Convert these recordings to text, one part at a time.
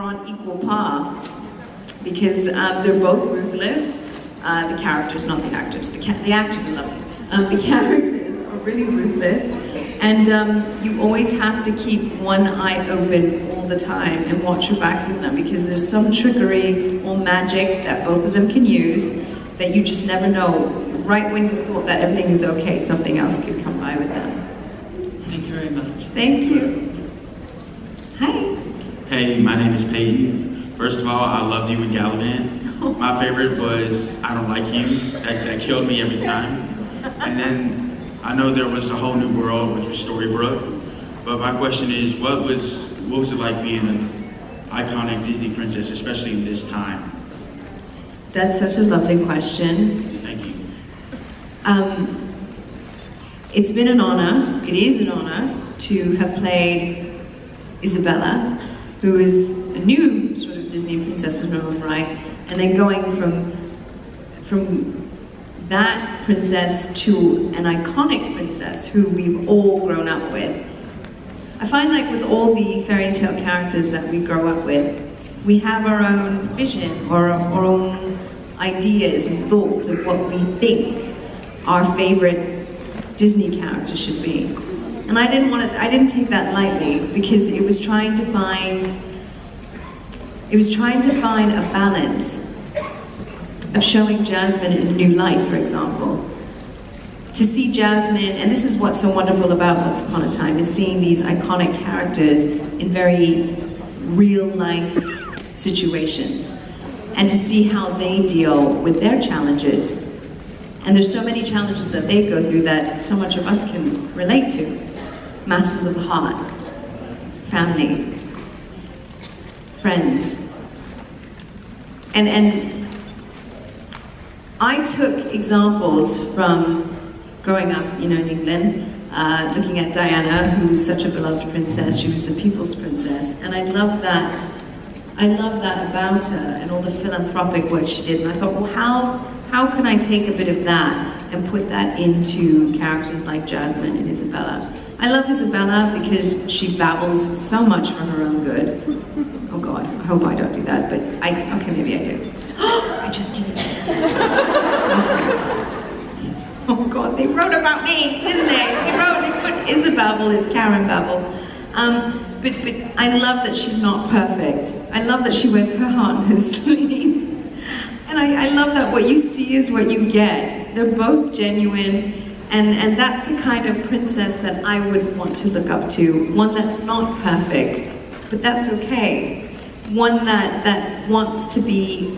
on equal par because they're both ruthless. The characters, not the actors. The actors are lovely. The characters are really ruthless, and you always have to keep one eye open all the time and watch your backs of them because there's some trickery or magic that both of them can use that you just never know. Right when you thought that everything is okay, something else could come by with them. Thank you very much. Thank you. Hi. Hey, my name is Peyton. First of all, I loved you in Gallivant. My favorite was I Don't Like You. That killed me every time. And then I know there was A Whole New World, which was Storybrooke. But my question is, what was it like being an iconic Disney princess, especially in this time? That's such a lovely question. Thank you. It's been an honor, it is an honor to have played Isabella, who is a new sort of Disney princess in her own right, and then going from that princess to an iconic princess who we've all grown up with. I find like with all the fairy tale characters that we grow up with, we have our own vision or our own ideas and thoughts of what we think our favorite Disney character should be. And I didn't take that lightly because it was trying to find a balance of showing Jasmine in a new light, for example. To see Jasmine, and this is what's so wonderful about Once Upon a Time, is seeing these iconic characters in very real life situations, and to see how they deal with their challenges. And there's so many challenges that they go through that so much of us can relate to. Matters of the heart, family, friends. And I took examples from growing up, in England, looking at Diana, who was such a beloved princess. She was the people's princess, and I love that about her and all the philanthropic work she did. And I thought, well, how can I take a bit of that and put that into characters like Jasmine and Isabella? I love Isabella because she babbles so much for her own good. Oh God, I hope I don't do that, but okay, maybe I do. I just did it. Oh God, they wrote about me, didn't they? They put Isabel as Karen Babel. But I love that she's not perfect. I love that she wears her heart on her sleeve. And I love that what you see is what you get. They're both genuine. And that's the kind of princess that I would want to look up to. One that's not perfect, but that's okay. One that wants to be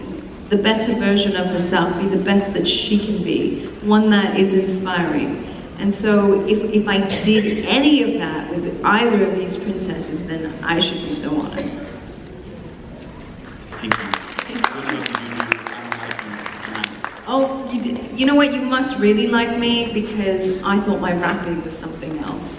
the better version of herself, be the best that she can be. One that is inspiring. And so if I did any of that with either of these princesses, then I should be so honored. Thank you. Oh, you know what? You must really like me because I thought my rapping was something else.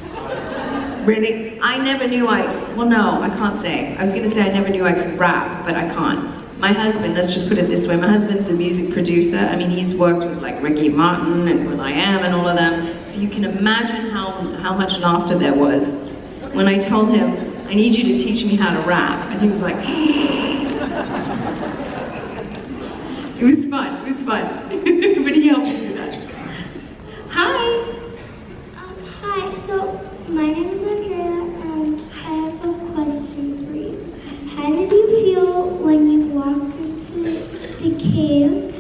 Really? I never knew well, no, I can't say. I was gonna say I never knew I could rap, but I can't. My husband, let's just put it this way, my husband's a music producer. I mean, he's worked with like Ricky Martin and will.i.am and all of them. So you can imagine how much laughter there was when I told him, I need you to teach me how to rap. And he was like, it was fun, but he helped me do that. Hi. Hi, so my name is Andrea and I have a question for you. How did you feel when you walked into the cave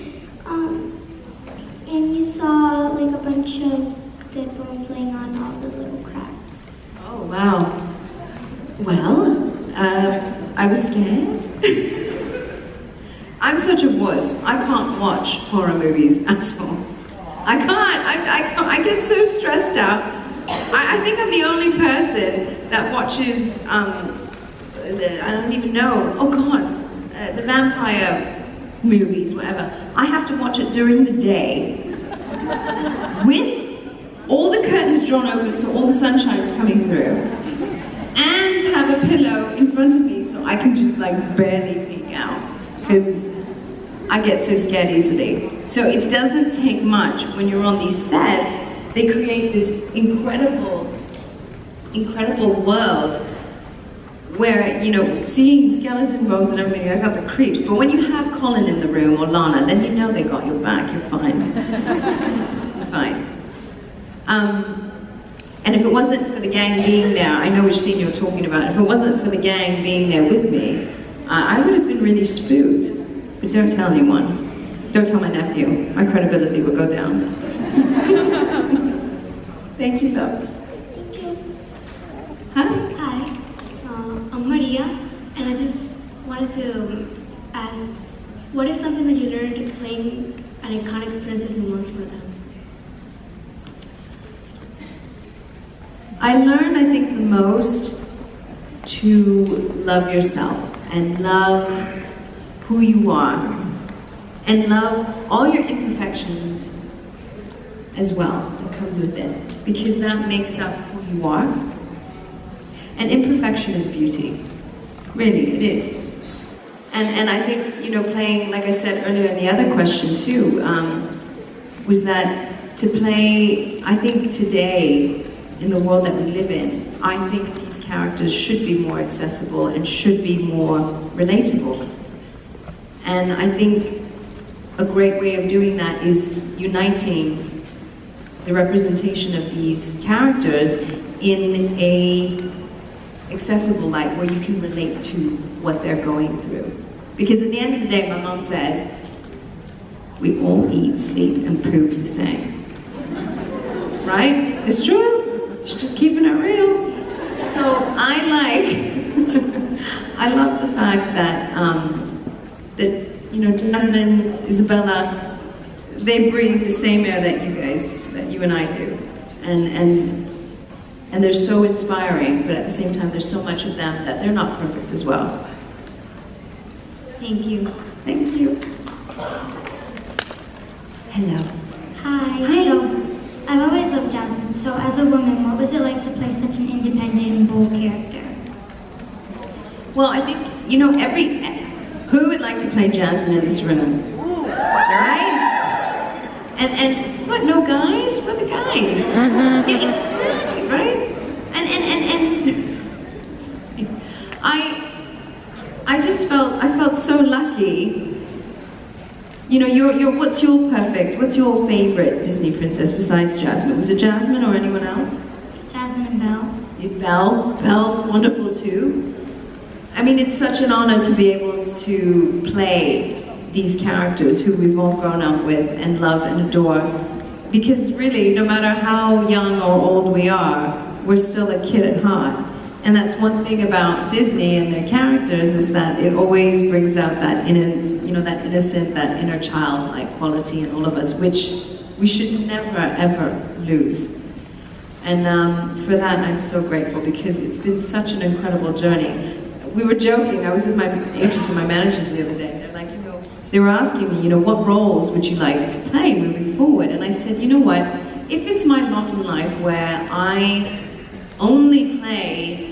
and you saw like a bunch of dead bones laying on all the little cracks? Oh, wow. Well, I was scared. I'm such a wuss. I can't watch horror movies at all. I can't. I get so stressed out. I think I'm the only person that watches, I don't even know, oh God, the vampire movies, whatever. I have to watch it during the day with all the curtains drawn open so all the sunshine's coming through, and have a pillow in front of me so I can just like barely peek out, because I get so scared easily. So it doesn't take much when you're on these sets. They create this incredible world where, you know, seeing skeleton bones and everything, I got the creeps. But when you have Colin in the room, or Lana, then you know they got your back, you're fine. You're fine. And if it wasn't for the gang being there, I know which scene you're talking about, if it wasn't for the gang being there with me, I would have been really spooked. But don't tell anyone. Don't tell my nephew. My credibility will go down. Thank you, love. Thank you. Hi. Hi, I'm Maria, and I just wanted to ask, what is something that you learned playing an iconic princess in Once Upon a Time? I learned, I think, the most to love yourself and love who you are and love all your imperfections as well that comes with it, because that makes up who you are. And imperfection is beauty. Really, it is. And I think, you know, playing, like I said earlier in the other question too, was that to play, I think today, in the world that we live in, I think these characters should be more accessible and should be more relatable. And I think a great way of doing that is uniting the representation of these characters in a accessible light where you can relate to what they're going through. Because at the end of the day, my mom says, we all eat, sleep, and poop the same. Right? It's true. She's just keeping it real. So I love the fact that, that, you know, Jasmine, Isabella, they breathe the same air that you and I do. And they're so inspiring, but at the same time, there's so much of them that they're not perfect as well. Thank you. Thank you. Hello. Hi. Hi. So, I've always loved Jasmine. So, as a woman, what was it like to play such an independent and bold character? Well, I think, you know, who would like to play Jasmine in this room? Right? And what, no guys? We're the guys. Yeah, exactly, right? And I felt so lucky. You know, what's your favorite Disney princess besides Jasmine? Was it Jasmine or anyone else? Jasmine and Belle. Belle's wonderful too. I mean, it's such an honor to be able to play these characters who we've all grown up with and love and adore. Because really, no matter how young or old we are, we're still a kid at heart. And that's one thing about Disney and their characters, is that it always brings out that that innocent, that inner childlike quality in all of us, which we should never, ever lose. And for that, I'm so grateful, because it's been such an incredible journey. We were joking, I was with my agents and my managers the other day, they're like, they were asking me, what roles would you like to play moving forward? And I said, you know what, if it's my lot in life where I only play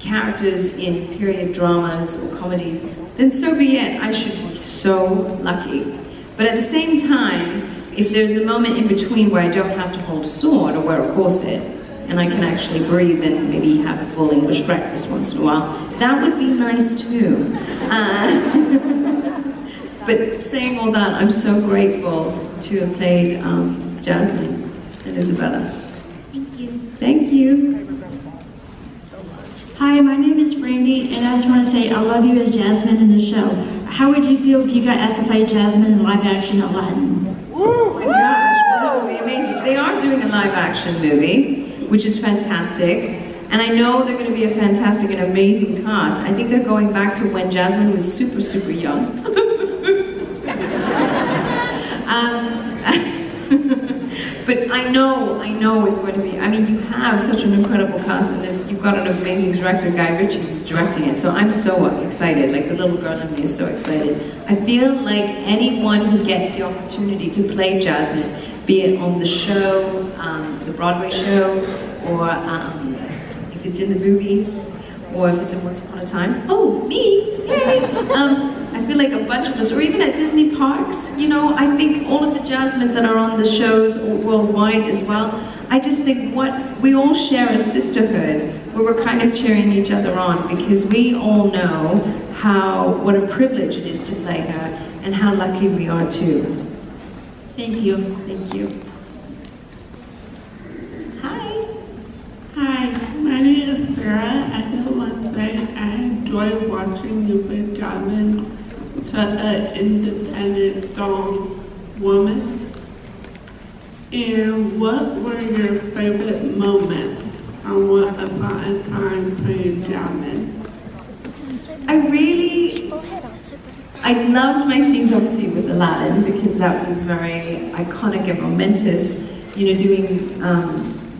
characters in period dramas or comedies, then so be it. I should be so lucky. But at the same time, if there's a moment in between where I don't have to hold a sword or wear a corset, and I can actually breathe and maybe have a full English breakfast once in a while, that would be nice too. But saying all that, I'm so grateful to have played Jasmine and Isabella. Thank you. Thank you. Hi, my name is Brandy, and I just want to say I love you as Jasmine in the show. How would you feel if you got asked to play Jasmine in live action Aladdin? Oh my gosh, well that would be amazing. They are doing a live action movie, which is fantastic. And I know they're going to be a fantastic and amazing cast. I think they're going back to when Jasmine was super, super young. But I know it's going to be, I mean, you have such an incredible cast, and you've got an amazing director, Guy Ritchie, who's directing it, so I'm so excited. Like, the little girl in me is so excited. I feel like anyone who gets the opportunity to play Jasmine, be it on the show, the Broadway show, or if it's in the movie, or if it's in Once Upon a Time, oh, me, yay! I feel like a bunch of us, or even at Disney parks, I think all of the Jasmines that are on the shows worldwide as well, I just think we all share a sisterhood we were kind of cheering each other on because we all know what a privilege it is to play her and how lucky we are too. Thank you. Thank you. Hi. Hi, my name is Sarah. I just want to say I enjoy watching you with Jasmine, such an independent, strong woman. And what were your favorite moments on Once Upon a Time playing Jasmine? I loved my scenes obviously with Aladdin because that was very iconic and momentous, doing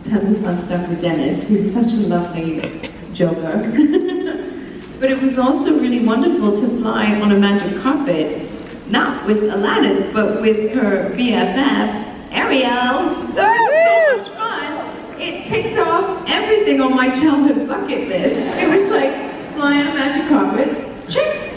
tons of fun stuff with Dennis, who's such a lovely joker. But it was also really wonderful to fly on a magic carpet, not with Aladdin, but with her BFF, Ariel. That was so much fun. It ticked off everything on my childhood bucket list. It was like fly on a magic carpet, check.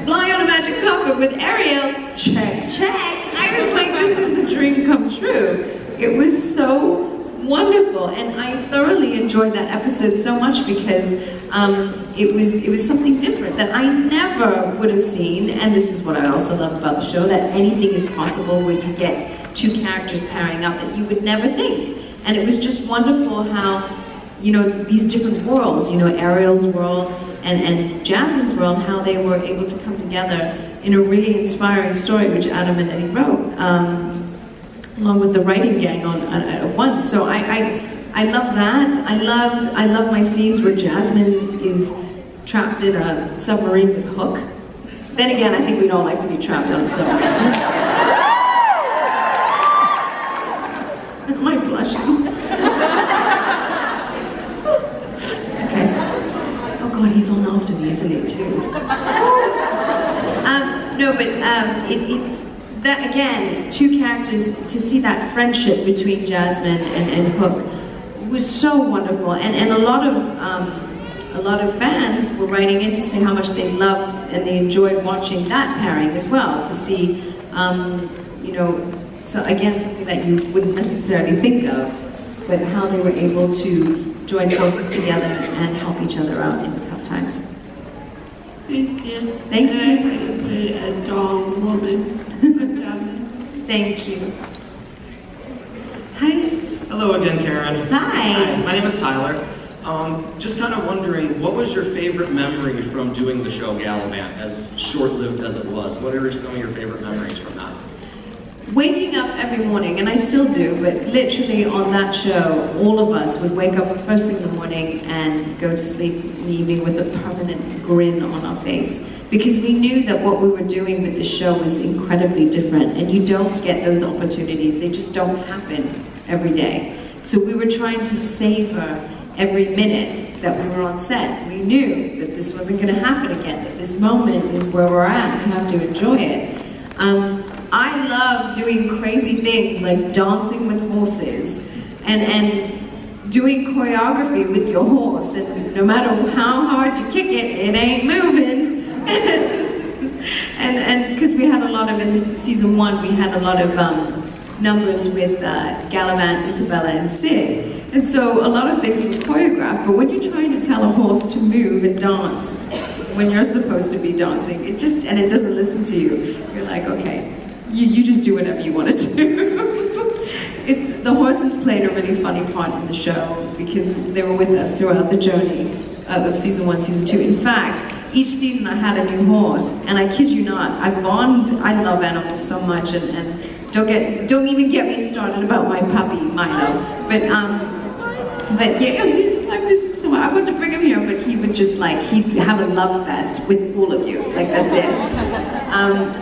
Fly on a magic carpet with Ariel, check, check. I was like, this is a dream come true. It was so wonderful, and I thoroughly enjoyed that episode so much because it was something different that I never would have seen. And this is what I also love about the show, that anything is possible where you get two characters pairing up that you would never think. And it was just wonderful how, these different worlds, Ariel's world and Jasmine's world, how they were able to come together in a really inspiring story, which Adam and Eddie wrote, along with the writing gang at once. So I love that. I love my scenes where Jasmine is trapped in a submarine with Hook. Then again, I think we'd all like to be trapped on a submarine. Am I blushing? God, he's on after me, isn't he, too? It's that, again, two characters, to see that friendship between Jasmine and Hook was so wonderful. And a lot of fans were writing in to say how much they loved and they enjoyed watching that pairing as well, to see, so again, something that you wouldn't necessarily think of, but how they were able to join forces together and help each other out in tough times. Thank you. Thank you. And you a strong woman. Thank you. Hi. Hello again, Karen. Hi. My name is Tyler. Just kind of wondering, what was your favorite memory from doing the show Gallivant, as short-lived as it was? What are some of your favorite memories from that? Waking up every morning, and I still do, but literally on that show, all of us would wake up first thing in the morning and go to sleep in the evening with a permanent grin on our face. Because we knew that what we were doing with the show was incredibly different, and you don't get those opportunities. They just don't happen every day. So we were trying to savor every minute that we were on set. We knew that this wasn't going to happen again, that this moment is where we're at, you have to enjoy it. I love doing crazy things like dancing with horses and doing choreography with your horse, and no matter how hard you kick it, it ain't moving. and because we had a lot of, in season 1, we had a lot of numbers with Gallivant, Isabella, and Sid. And so a lot of things were choreographed, but when you're trying to tell a horse to move and dance when you're supposed to be dancing, it doesn't listen to you. You're like, okay, you just do whatever you want to do. The horses played a really funny part in the show because they were with us throughout the journey of season 1, season 2. In fact, each season I had a new horse, and I kid you not, I love animals so much, and don't even get me started about my puppy, Milo. But yeah, I miss him so much. I wanted to bring him here, but he would just he'd have a love fest with all of you. That's it.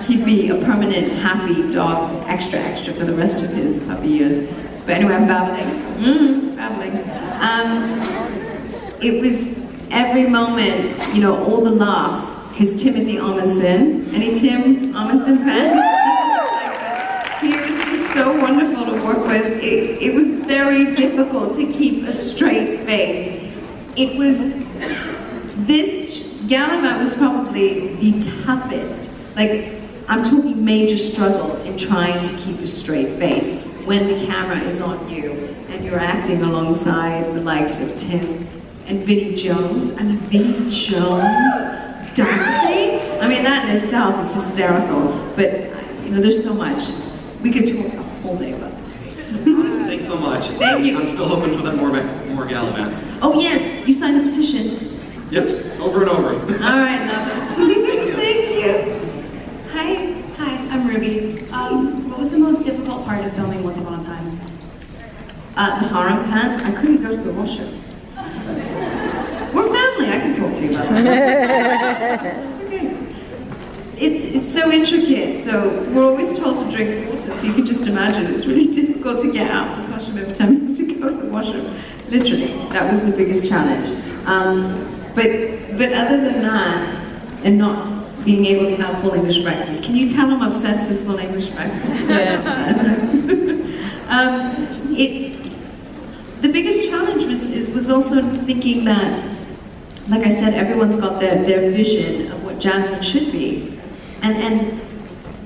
He'd be a permanent happy dog, extra for the rest of his puppy years. But anyway, I'm babbling. It was every moment, all the laughs. Here's Timothy Amundsen. Any Tim Amundsen fans? He was just so wonderful to work with. It was very difficult to keep a straight face. This Gallivant was probably the toughest, I'm talking major struggle in trying to keep a straight face when the camera is on you and you're acting alongside the likes of Tim and Vinnie Jones. I mean, Vinnie Jones dancing? I mean, that in itself is hysterical. But, you know, there's so much. We could talk a whole day about this. Awesome. Thanks so much. Thank you. I'm still hoping for that more Gallivant. Oh, yes, you signed the petition. Yep, over and over. All right, love it. Thank you. Hi. Hi, I'm Ruby. What was the most difficult part of filming Once Upon a Time? The harem pants, I couldn't go to the washroom. We're family, I can talk to you about that. It's okay. It's so intricate, so we're always told to drink water, so you can just imagine it's really difficult to get out of the costume every time you have to go to the washroom. Literally, that was the biggest challenge. But other than that, and not being able to have full English breakfast, can you tell I'm obsessed with full English breakfast? Yes. The biggest challenge was also thinking that, like I said, everyone's got their vision of what Jasmine should be. And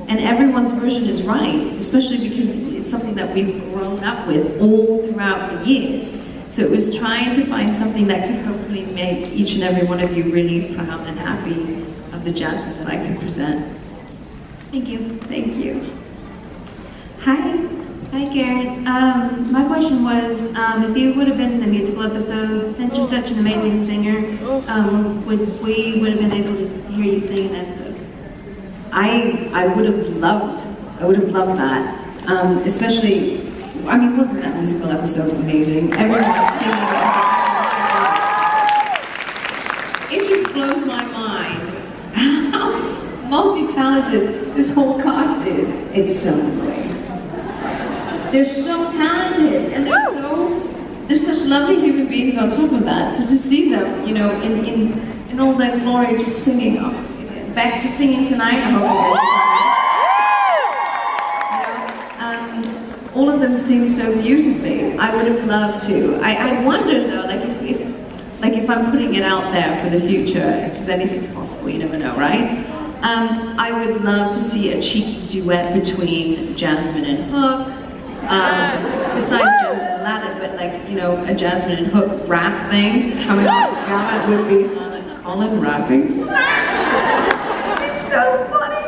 everyone's version is right, especially because it's something that we've grown up with all throughout the years. So it was trying to find something that could hopefully make each and every one of you really proud and happy of the Jasmine that I could present. Thank you. Thank you. Hi. Hi, Karen. My question was, if you would have been in the musical episode, since you're such an amazing singer, would have been able to hear you sing in the episode? I would have loved that. Especially, I mean, wasn't that musical episode amazing? Everyone was singing. It just blows my mind how multi-talented this whole cast is. It's so great. They're so talented, and they're such lovely human beings on top of that. So to see them, you know, in all their glory, just singing. Oh, Bex is singing tonight. I hope you guys are fine. All of them sing so beautifully. I would have loved to. I wonder though, like if I'm putting it out there for the future, because anything's possible. You never know, right? I would love to see a cheeky duet between Jasmine and Hook. Besides Jasmine and Aladdin, but like, you know, a Jasmine and Hook rap thing coming off the gamut would be Colin rapping. It's so funny.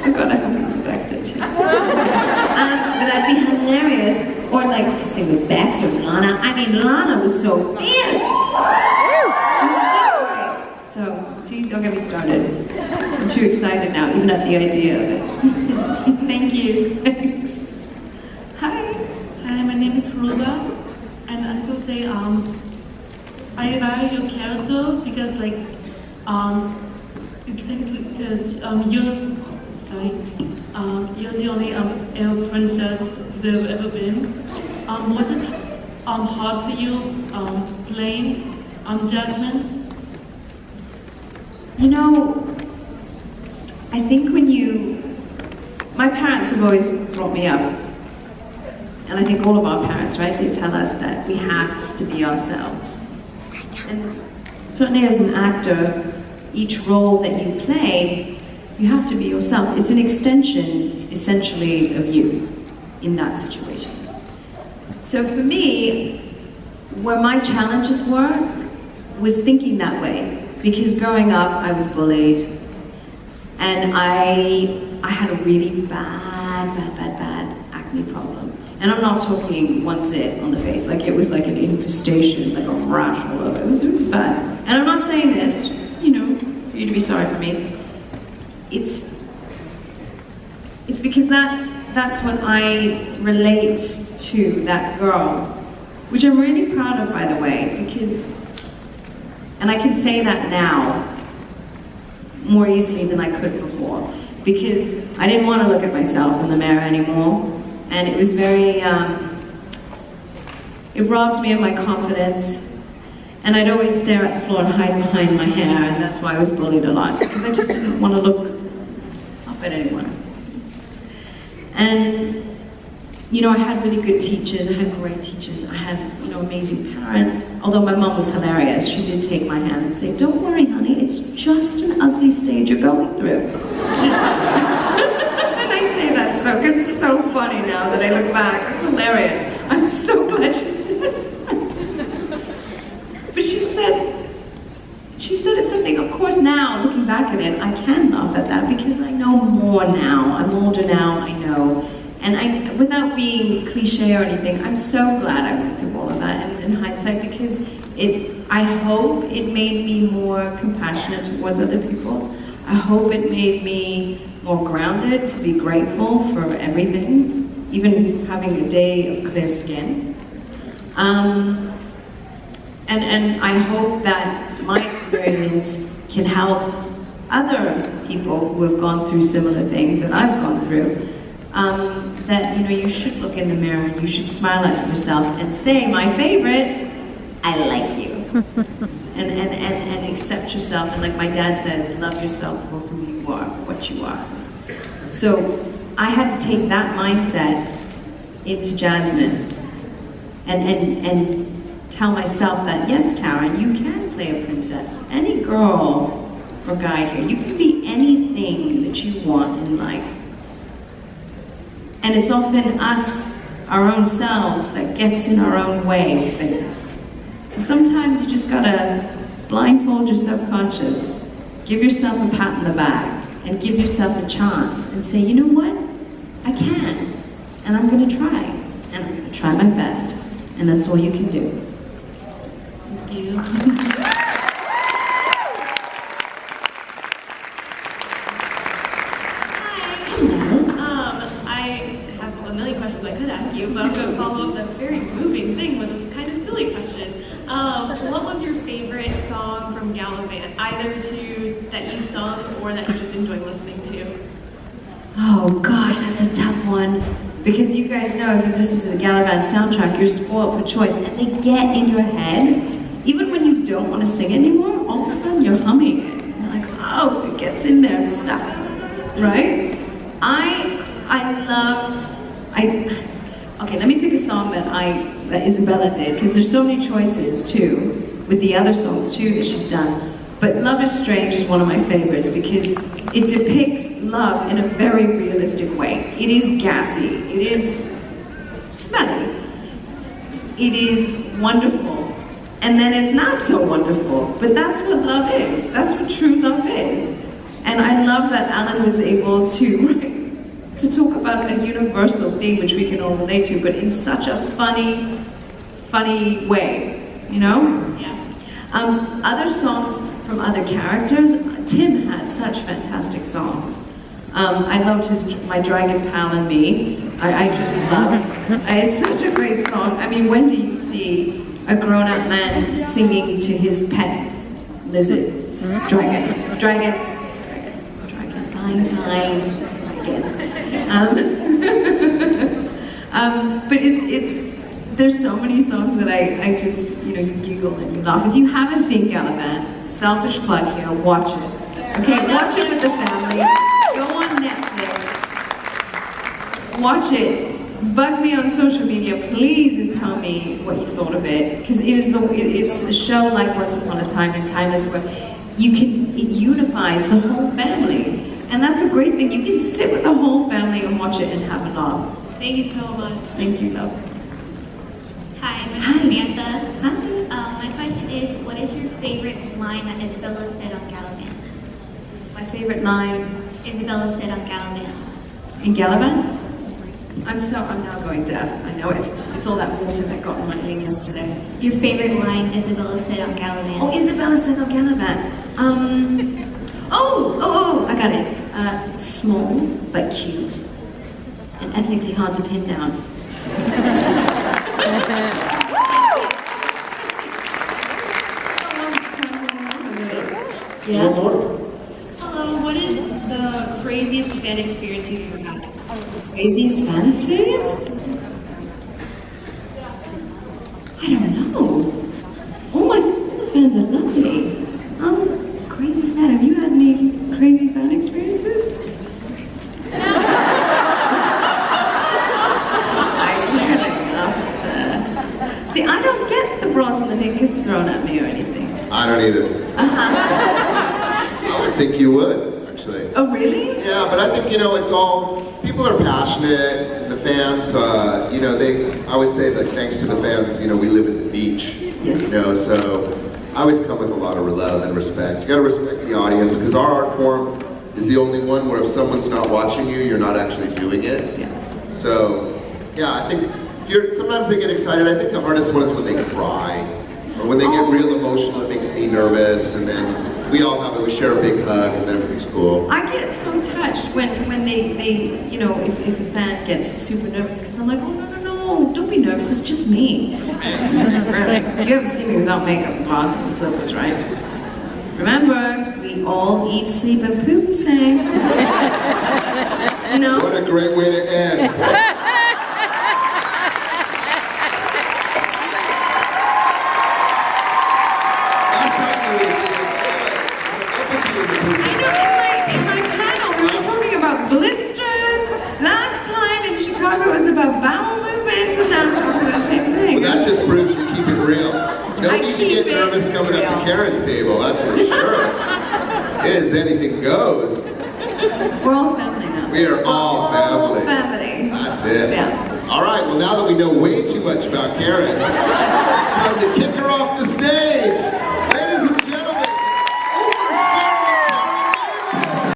Oh God, I hope he's backstage. But that'd be hilarious. Or like to sing with Bex or Lana. I mean, Lana was so fierce. She was so great. So, see, don't get me started. I'm too excited now, even at the idea of it. Thank you. Thanks. Hi. Hi, my name is Ruba, and I will say, I admire your character because, like, you're the only air princess there've ever been. Was it hard for you playing Jasmine? You know, I think my parents have always brought me up, and I think all of our parents, right, they tell us that we have to be ourselves. And certainly as an actor, each role that you play, you have to be yourself. It's an extension, essentially, of you in that situation. So for me, where my challenges were, was thinking that way. Because growing up, I was bullied, and I had a really bad acne problem. And I'm not talking one zit on the face, like it was like an infestation, like a rash all over. It was bad. And I'm not saying this, you know, for you to be sorry for me. It's because that's what I relate to that girl, which I'm really proud of, by the way, because, and I can say that now more easily than I could before, because I didn't want to look at myself in the mirror anymore, and it was very, it robbed me of my confidence, and I'd always stare at the floor and hide behind my hair, and that's why I was bullied a lot, because I just didn't want to look up at anyone. And, you know, I had really good teachers, I had great teachers, I had, you know, amazing parents. Although my mom was hilarious, she did take my hand and say, "Don't worry, honey, it's just an ugly stage you're going through." And I say that so, because it's so funny now that I look back, it's hilarious. I'm so glad she said that. she said it's something, of course now, looking back at it, I can laugh at that because I know more now. I'm older now, I know. And without being cliche or anything, I'm so glad I went through all of that in hindsight because I hope it made me more compassionate towards other people. I hope it made me more grounded, to be grateful for everything, even having a day of clear skin. And I hope that my experience can help other people who have gone through similar things that I've gone through. That you should look in the mirror and you should smile at yourself and say, my favorite, I like you. and accept yourself, and like my dad says, love yourself for who you are, what you are. So I had to take that mindset into Jasmine and tell myself that, yes, Karen, you can play a princess. Any girl or guy here, you can be anything that you want in life. And it's often us, our own selves, that gets in our own way of things. So sometimes you just gotta blindfold your subconscious, give yourself a pat on the back, and give yourself a chance, and say, you know what? I can, and I'm gonna try, and I'm gonna try my best, and that's all you can do. Thank you. I could ask you, but I'm going to follow up that very moving thing with a kind of silly question. What was your favorite song from Gallivant, either that you sung or that you just enjoy listening to? Oh gosh, that's a tough one. Because you guys know, if you listen to the Gallivant soundtrack, you're spoiled for choice, and they get in your head. Even when you don't want to sing anymore, all of a sudden you're humming it. And you're like, oh, it gets in there and stuck, right? Okay, let me pick a song that Isabella did, because there's so many choices too, with the other songs too that she's done. But Love is Strange is one of my favorites because it depicts love in a very realistic way. It is gassy, it is smelly, it is wonderful, and then it's not so wonderful. But that's what love is, that's what true love is. And I love that Alan was able to talk about a universal theme which we can all relate to, but in such a funny way, you know? Yeah. Other songs from other characters, Tim had such fantastic songs. I loved My Dragon Pal and Me. I just loved it. It's such a great song. I mean, when do you see a grown-up man singing to his pet lizard? Dragon, fine. But there's so many songs that I just, you giggle and you laugh. If you haven't seen Gallivant, selfish plug here, watch it. Okay, watch it with the family. Go on Netflix. Watch it. Bug me on social media, please, and tell me what you thought of it. Because it's a show like Once Upon a Time in Timeless where it unifies the whole family. And that's a great thing. You can sit with the whole family and watch it and have a laugh. Thank you so much. Thank you, love. Hi, my name is Samantha. Hi. My question is, what is your favorite line that Isabella said on Gallivant? My favorite line Isabella said on Gallivant. in Gallivant? I'm now going deaf. I know it. It's all that water that got in my ear yesterday. Your favorite line Isabella said on Gallivant. Oh, Isabella said on Gallivant. I got it. Small but cute, and ethnically hard to pin down. Yeah. Hello, what is the craziest fan experience you've ever had? Craziest fan experience? I don't know. All the fans are lovely. Crazy fan. Have you had any crazy fan experiences? I clearly asked. See, I don't get the bras and the knickers thrown at me or anything. I don't either. I would think you would, actually. Oh, really? Yeah, but I think, it's all, people are passionate, and the fans, I always say that thanks to the fans, we live at the beach, so I always come with a lot of love and respect. You gotta respect the audience, because our art form is the only one where if someone's not watching you, you're not actually doing it. Yeah. So, yeah, I think sometimes they get excited. I think the hardest one is when they cry, or when they get real emotional. It makes me nervous, and then we all have it. We share a big hug, and then everything's cool. I get so touched when they you know, if a fan gets super nervous, because I'm like, oh, no, don't be nervous, it's just me. Really. You haven't seen me without makeup and glasses and slippers, right? Remember, we all eat, sleep, and poop the same. You know? What a great way to end. In my panel, we were talking about blisters. Last time in Chicago, it was about bowel movements, and now I'm talking about the same thing. Well, that just proves you keep it real. No need to get nervous coming up to Karen's table, that's for sure. It is anything goes. We're all family now. We are all family. Family. That's it. Yeah. All right, well, now that we know way too much about Karen, it's time to kick her off the stage.